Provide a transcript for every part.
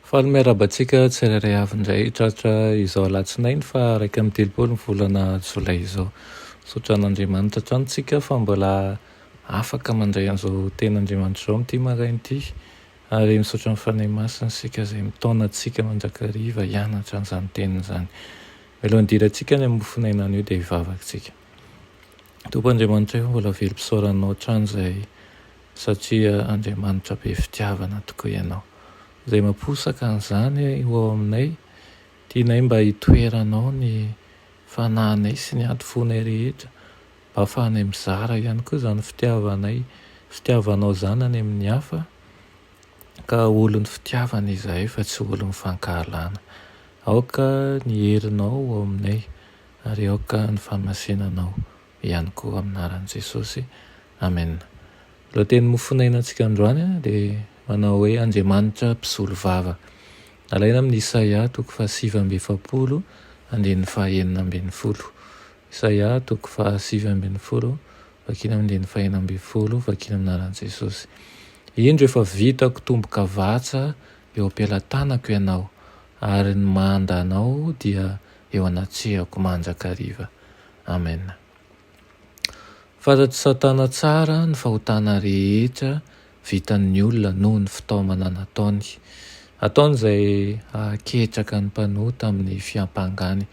Faly miarabantsika tsirairay avy indray tratra izao alatsinainy fa 1 ny volana jolay izao. Sotra an'Andriamanitra tranontsika fa mbola afaka mandray an'izao ten'Andriamanitra izao amin'ity maraina ity, ary misaotra ny fanahy masina sika izay mitaona antsika mandrakariva hianatra an'izany teniny izany. Mialoha ndirantsika ny hamofonaina an'io dia hivavaka-tsika. Tompo Andriamanitra io mbola velom-pisaoranao hatrany izay, satria Andriamanitra be fitiavana tokoa ianao, izay mamposaka an'izany eo aminay, tianay mba hitoeranao ny fanahinay sy ny ady fonay rehetra, mba ahafahanay mizara ihany koa izany fitiavanao izany any amin'ny hafa, ka olon'ny fitiavana izahay fa tsy olon'ny fankahalana. Aoka ny herinao ao aminay, ary aoka ny famasinanao ihany koa amin'anaran'i Jesosy. Amen. Raha teny mofonaina antsika androany dia manao hoe Andriamanitra mpisolo vava. Alaina amin'ny Isaia 7:7, andininy 9:12. Isaia 7:7, vakina amin'ny 9:12, vakina amin'anaran'i Jesosy. Indro efa vitako tomboka vatsa eo am-pelantanako ianao, ary ny manda anao dia eo anatrehako mandrakariva. Amen. Fantatry Satana tsara ny fahotana rehetra vitan'ny olona noho ny fitaomana nataony. Ataony izay haketraka ny mpanota amin'ny fiampangany,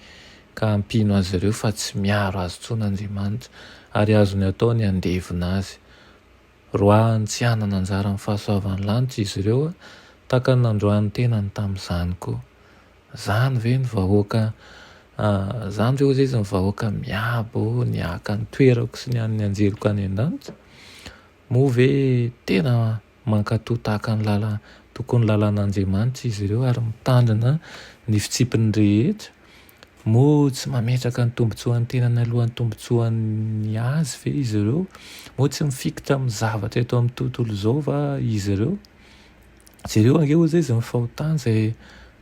ka hampino azy ireo fa tsy miaro azy intsony Andriamanitra, ary azony atao ny andevina azy. Roahany tsy hanana anjara amin'ny fahasoavan'ny lanitra izy ireo, tahaka ny nandroany tenany tamin'izany koa. Zany ve ny vahoaka, zany ve hoy izy ny vahoaka miabo ny haka ny toerako sy ny an'ny anjeloko any an-danitra? Moa ve tena mankatoa tahaka ny tokony lalàn'Andriamanitra izy ireo ary mitandrina ny fitsipiny rehetra? Moa tsy mametraka ny tombotsoan'ny tenany alohan'ny tombotsoan'ny azy ve izy ireo? Moa tsy mifikitra amin'ny zavatra eto amin'ny tontolo izao va izy ireo? Jereo ange hoy izy ny fahotana izay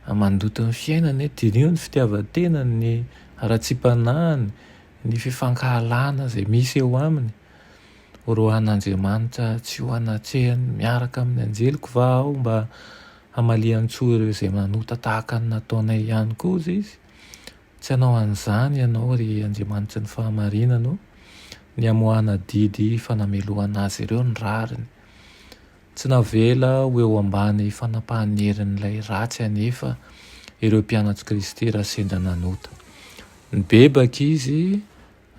mandoto ny fiainany, dinio ny fitiavan-tenany, ny ara-tsipanahany, ny fifankahalana izay misy eo aminy. Rohan'Andriamanitra tsy ho anatrehany miaraka amin'ny anjeliko va aho mba hamaliany tsoa ireo izay manota tahaka ny nataonay ihany koa izy? Tsy hanao an'izany ianao ry Andriamanitra ny fahamarinanao, ny hamoahana didy fanamelohana azy ireo ny rariny. Tsy navela ho eo ambany fanapahan'ny herin'ilay ratsy anefa ireo mpianatry Kristy raha sendra nanota. Nibebaka izy,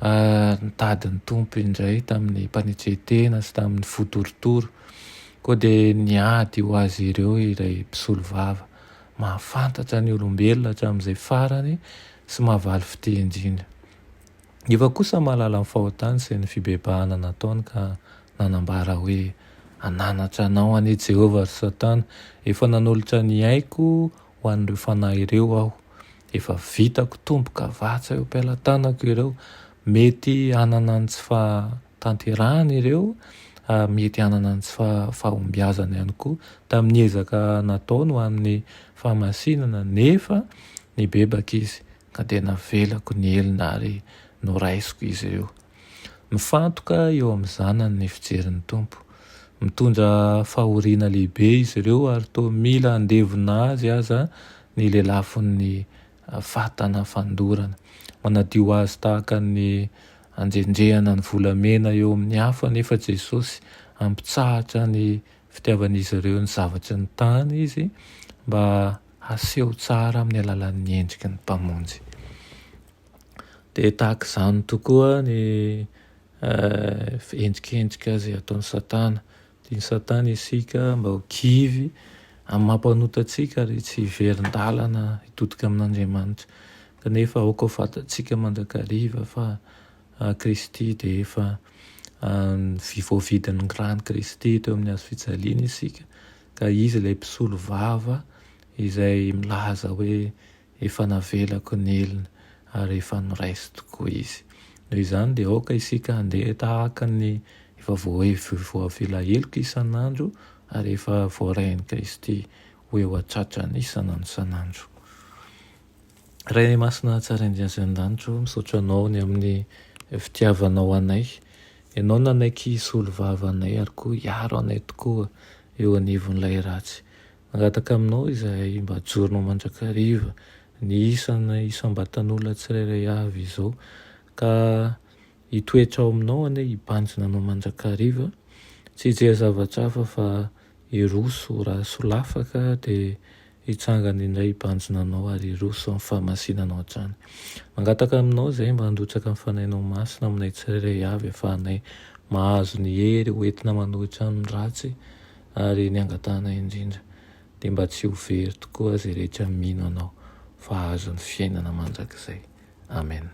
nitady ny tompo indray tamin'ny mpanetretena sy tamin'ny fotorotoro, koa dia niady ho azy ireo iray mpisolo vava, mahafantatra ny olombelona hatramin'izay farany sy mahavaly fitehindrina. Efa kosa mahalala ny fahotany sy ny fibebahana nataony ka nanambara hoe ananatra anao anie Jehovah ry Satana, efa nanolotra ny aiko ho an'ireo fanahy ireo aho, efa vitako tomboka vatsa eo am-pelantanako ireo, mety hanana ny tsy fahatanterahana ireo, mety hanana ny tsy fahombiazana ihany koa tamin'ny ezaka nataony ho amin'ny fahamasinana, nefa nibebaka izy ka dia navelako ny elina ary noraisiko izy ireo. Mifantoka eo amin'ny zanany ny fijerin'ny tompo, mitondra fahoriana lehibe izy ireo ary toa mila andevina azy aza ny lelafon'ny fatana fandorana, manadio azy tahaka ny andrendrehana ny volamena eo amin'ny hafa, nefa Jesosy ampitsahatra ny fitiavan'izy ireo ny zavatry ny tany izy mba haseho tsara amin'ny alalan'ny endriky ny mpamonjy. Dia tahaka izany tokoa ny endrikendrika izay ataon'ny Satana. Tian'ny Satana isika mba ho kivy amin'ny mampanota antsika ary tsy hiverin-dalana hitodika amin'Andriamanitra, kanefa aoka ho fantatsika mandrakariva fa Kristy dia efa voavidin'ny rany Kristy teo amin'ny hazo fijaliana isika, ka izy ilay mpisolo vava izay milaza hoe efa navelako ny elina ary efa noraisy tokoa izy. Noho izany dia aoka isika handeha tahaka ny efa voavela heloko isan'andro ary efa voarain'i Kristy ho eo an-tratrany isan'andro isan'andro. Ray masina tsara indrian'Andriamanitra misaotra anao ny amin'ny fitiavanao anay. Ianao nanaiky isolo vavanay ary koa hiaro anay tokoa eo anivon'ilay ratsy. Mangataka aminao izay mba joronao mandrakariva ny isam-batan'olona tsirairay avy izao, ka hitoetra ao aminao ane hibanjina anao mandrakariva, tsy hijery zavatra hafa fa hiroso raha solafaka dia hitsangana indray hibanjina anao ary hiroso amin'ny fahamasinanao hatrany. Mangataka aminao izay mba handotsaka amin'ny fanahinao masina aminay tsirairay avy ahafahanay mahazo ny hery hoentina manohitra ny ratsy ary ny angatanay indrindra, dia mba tsy ho very tokoa izay rehetra mino anao fa hahazo ny fiainana mandrakizay. Amen.